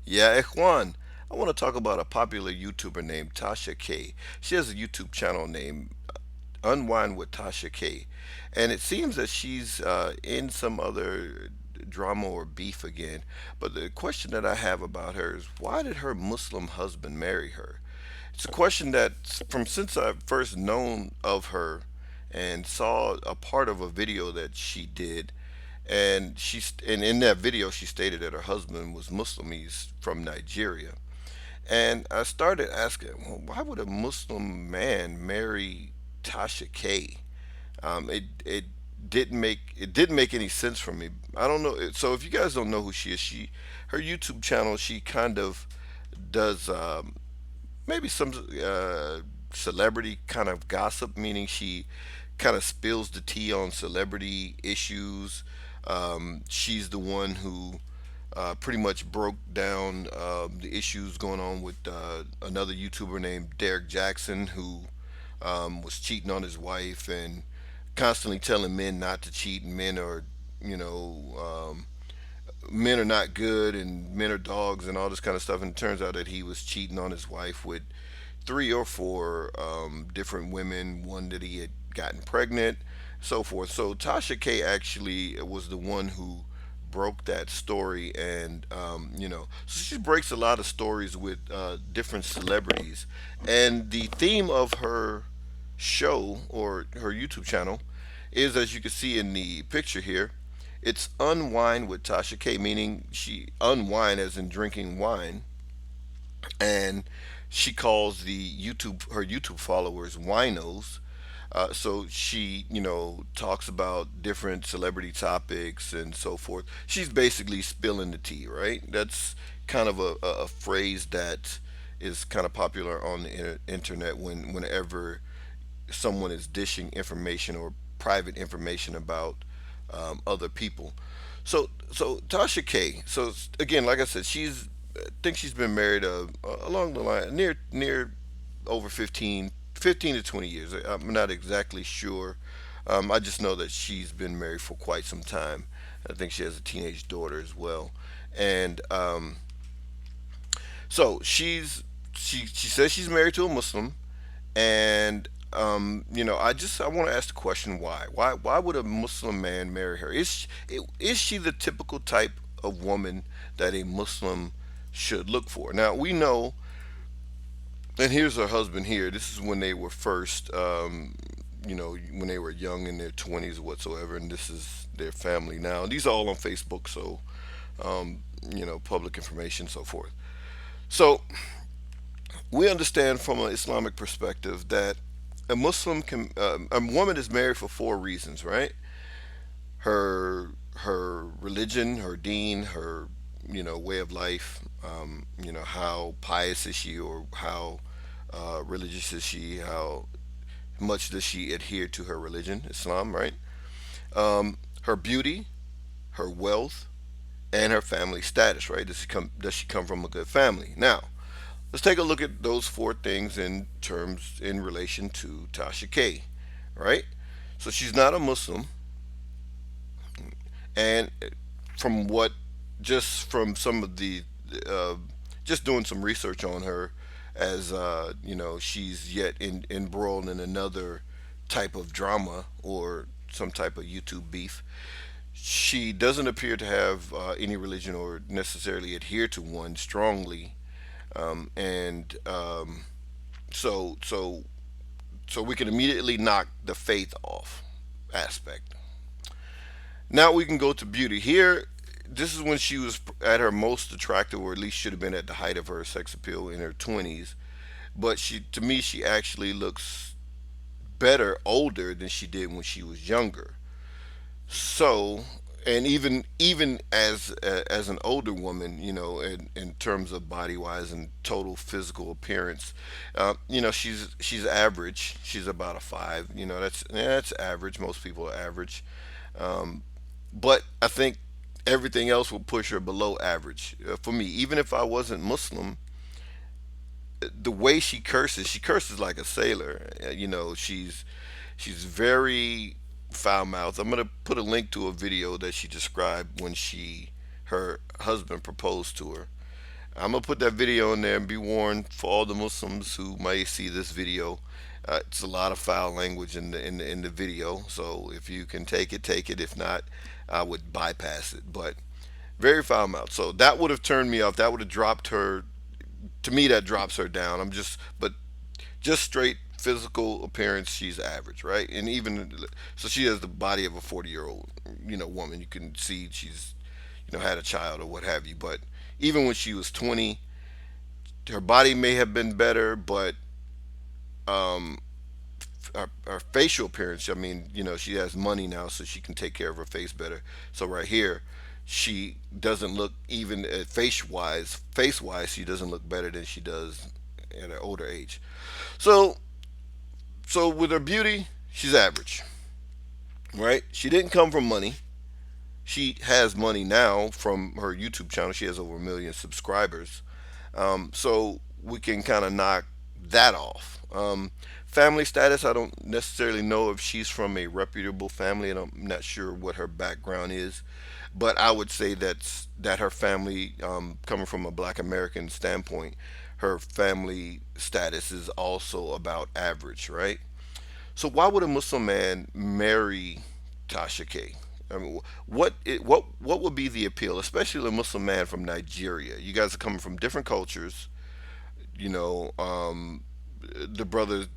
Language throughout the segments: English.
Yeah, Juan. I want to talk about a popular YouTuber named Tasha K. She has a YouTube channel named Unwind with Tasha K. And it seems that she's in some other drama or beef again. But the question that I have about her is why did her Muslim husband marry her? It's a question that, from since I've first known of her and saw a part of a video that she did, and in that video she stated that her husband was Muslim. He's from Nigeria, and I started asking, well, why would a Muslim man marry Tasha K? It didn't make any sense for me. I don't know. So if you guys don't know who she is, her YouTube channel, she kind of does maybe some celebrity kind of gossip, meaning she kind of spills the tea on celebrity issues. She's the one who pretty much broke down the issues going on with another YouTuber named Derek Jackson, who was cheating on his wife and constantly telling men not to cheat, and you know, men are not good and men are dogs and all this kind of stuff. And it turns out that he was cheating on his wife with three or four different women, one that he had gotten pregnant, so forth. So Tasha K actually was the one who broke that story, and so she breaks a lot of stories with different celebrities. And the theme of her show or her YouTube channel is, as you can see in the picture here, it's Unwind with Tasha K, meaning she unwind as in drinking wine, and she calls her YouTube followers winos. So she, talks about different celebrity topics and so forth. She's basically spilling the tea, right? That's kind of a phrase that is kind of popular on the internet whenever someone is dishing information or private information about other people. So Tasha K. So again, like I said, I think she's been married along the line near over 15 to 20 years. I'm not exactly sure. I just know that she's been married for quite some time. I think she has a teenage daughter as well, and so she says she's married to a Muslim, and I want to ask the question why? Why would a Muslim man marry her? Is she the typical type of woman that a Muslim should look for? Now we know, and here's her husband here. This is when they were first, when they were young in their 20s or whatsoever, and this is their family now. These are all on Facebook, so public information, so forth. So we understand from an Islamic perspective that a woman is married for four reasons, right? Her religion, her deen, her way of life. How pious is she, or how religious is she? How much does she adhere to her religion, Islam, right? Her beauty, her wealth, and her family status, right? Does she come from a good family? Now, let's take a look at those four things in relation to Tasha K, right? So she's not a Muslim, and from what, just from some of the, uh, just doing some research on her, as she's yet embroiled in another type of drama or some type of YouTube beef. She doesn't appear to have any religion or necessarily adhere to one strongly, and so so so we can immediately knock the faith off aspect. Now we can go to beauty. Here, this is when she was at her most attractive, or at least should have been at the height of her sex appeal in her 20s. But to me, she actually looks better older than she did when she was younger. So, and even as an older woman, in terms of body wise and total physical appearance, she's average. She's about a five. That's average. Most people are average. Um, but I think everything else will push her below average for me. Even if I wasn't Muslim, the way she curses like a sailor. She's very foul mouthed. I'm gonna put a link to a video that she described when her husband proposed to her. I'm gonna put that video in there and be warned for all the Muslims who might see this video. It's a lot of foul language in the video, so if you can take it, take it. If not, I would bypass it. But very foul mouth. So that would have turned me off. That would have dropped her. To me, that drops her down. But just straight physical appearance, she's average, right? And even so, she has the body of a 40-year-old, woman. You can see she's, had a child or what have you. But even when she was 20, her body may have been better, but um, her facial appearance. I mean, she has money now, so she can take care of her face better. So right here, she doesn't look even face wise, she doesn't look better than she does at an older age. So so with her beauty, she's average, right? She didn't come from money. She has money now from her YouTube channel. She has over 1 million subscribers. So we can kind of knock that off. Family status, I don't necessarily know if she's from a reputable family, and I'm not sure what her background is. But I would say that her family, coming from a Black American standpoint, her family status is also about average, right? So why would a Muslim man marry Tasha K? I mean, what would be the appeal, especially a Muslim man from Nigeria? You guys are coming from different cultures. You know, the brothers,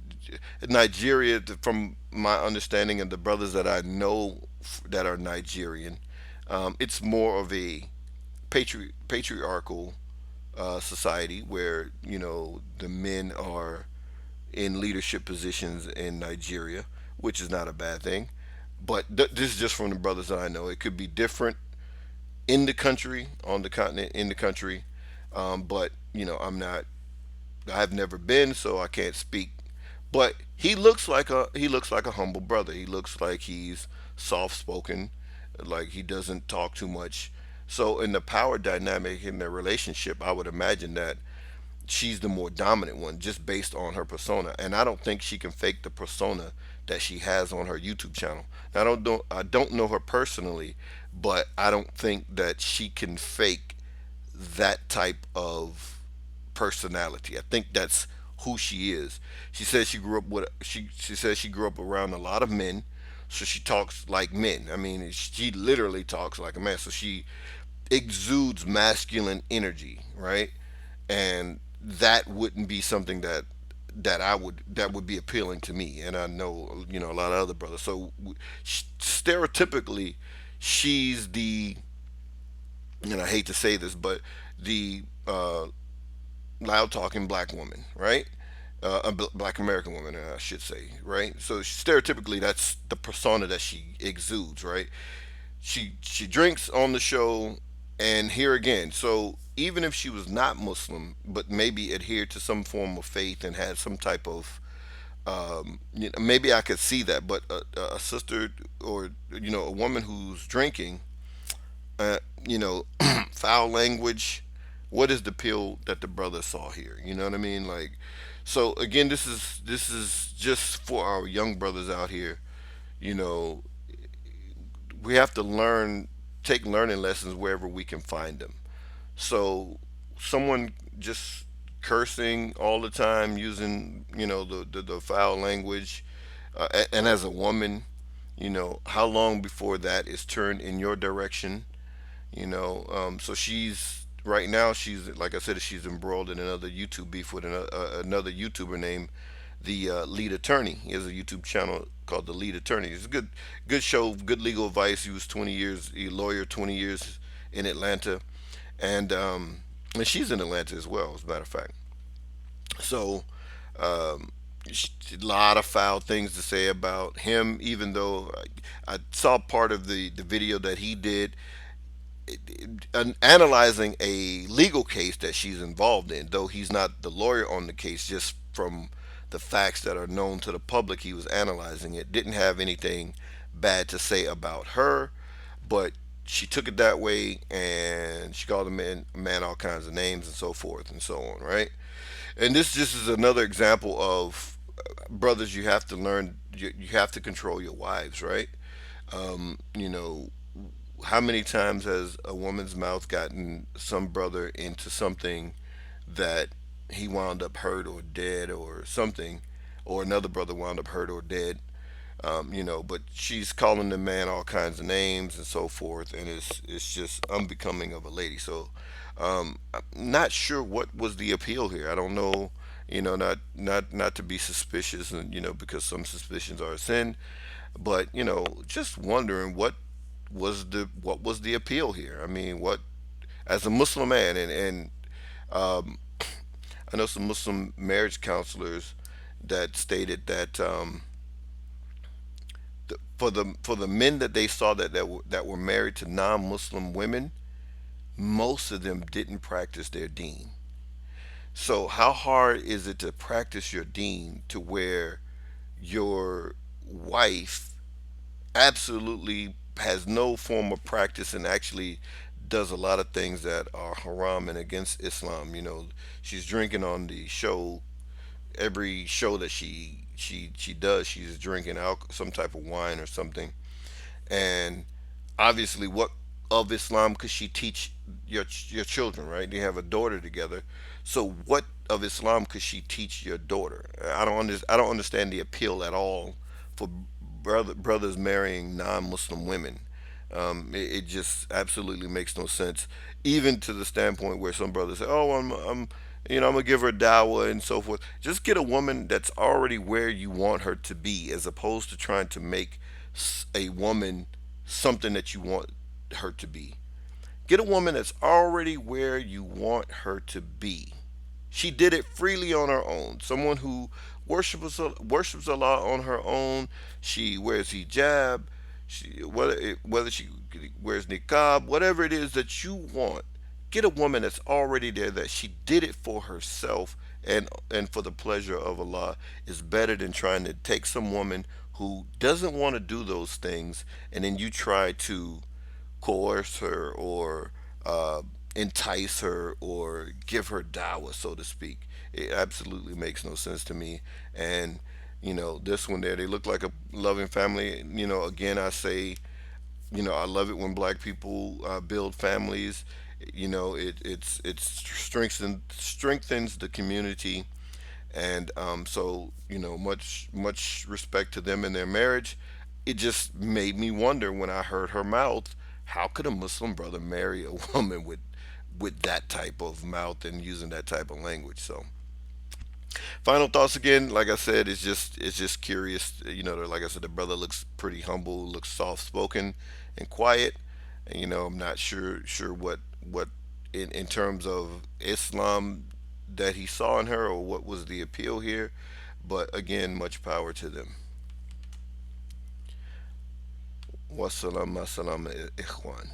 Nigeria, from my understanding, and the brothers that I know that are Nigerian, it's more of a patriarchal society where the men are in leadership positions in Nigeria, which is not a bad thing. But this is just from the brothers that I know. It could be different in the country, on the continent, in the country. But I'm not. I've never been, so I can't speak. But he looks like a humble brother. He looks like he's soft spoken, like he doesn't talk too much. So in the power dynamic in their relationship, I would imagine that she's the more dominant one just based on her persona, and I don't think she can fake the persona that she has on her YouTube channel. I don't know her personally, but I don't think that she can fake that type of personality. I think that's who she is. She says she grew up around a lot of men, so she talks like men. I mean, she literally talks like a man. So she exudes masculine energy, right? And that wouldn't be something that would be appealing to me. And I know a lot of other brothers. So stereotypically, she's the, and I hate to say this, but the loud talking black woman, right? Black American woman, I should say, right? So stereotypically, that's the persona that she exudes, right? She drinks on the show, and here again, so even if she was not Muslim but maybe adhered to some form of faith and had some type of maybe I could see that. But a sister, or a woman who's drinking, uh, you know foul language, what is the pill that the brother saw here? You know what I mean? Like, so again, this is just for our young brothers out here. you know we have to take learning lessons wherever we can find them. So someone just cursing all the time, using the foul language, and as a woman, how long before that is turned in your direction? So she's right now, she's, like I said, she's embroiled in another YouTube beef with another YouTuber named the Lead Attorney. He has a YouTube channel called the Lead Attorney. It's a good show, good legal advice. He was 20 years a lawyer, 20 years in Atlanta, and she's in Atlanta as well, as a matter of fact. So um, a lot of foul things to say about him. Even though I saw part of the video that he did, analyzing a legal case that she's involved in, though he's not the lawyer on the case, just from the facts that are known to the public, he was analyzing it. Didn't have anything bad to say about her, but she took it that way, and she called a man all kinds of names and so forth and so on, right? And this just is another example of brothers, you have to learn, you have to control your wives, right? You know, How many times has a woman's mouth gotten some brother into something that he wound up hurt or dead or something, or another brother wound up hurt or dead? But she's calling the man all kinds of names and so forth, and it's just unbecoming of a lady. So, I'm not sure what was the appeal here. I don't know. Not to be suspicious, and because some suspicions are a sin, but just wondering what was the appeal here. I mean, what as a Muslim man, and um, I know some Muslim marriage counselors that stated that. For the men that they saw that were married to non-Muslim women, most of them didn't practice their deen. So how hard is it to practice your deen to where your wife absolutely has no form of practice and actually does a lot of things that are haram and against Islam? She's drinking on the show. Every show that she does, she's drinking some type of wine or something. And obviously, what of Islam could she teach your children? Right? They have a daughter together. So what of Islam could she teach your daughter? I don't understand the appeal at all for brothers marrying non-Muslim women. It just absolutely makes no sense, even to the standpoint where some brothers say, "Oh, I'm gonna give her dawah and so forth." Just get a woman that's already where you want her to be, as opposed to trying to make a woman something that you want her to be. Get a woman that's already where you want her to be. She did it freely on her own. Someone who worships Allah on her own. She wears hijab. Whether she wears niqab, whatever it is that you want, get a woman that's already there, that she did it for herself and for the pleasure of Allah. Is better than trying to take some woman who doesn't want to do those things, and then you try to coerce her or entice her or give her dawah, so to speak. It absolutely makes no sense to me. And this one there, they look like a loving family. Again, I say, I love it when black people build families. It strengthens the community, and so much respect to them in their marriage. It just made me wonder when I heard her mouth, how could a Muslim brother marry a woman with that type of mouth and using that type of language? So, final thoughts again. Like I said, it's just curious. Like I said, the brother looks pretty humble, looks soft spoken and quiet. And I'm not sure what in terms of Islam that he saw in her, or what was the appeal here. But again, much power to them. Wassalam, ikhwan.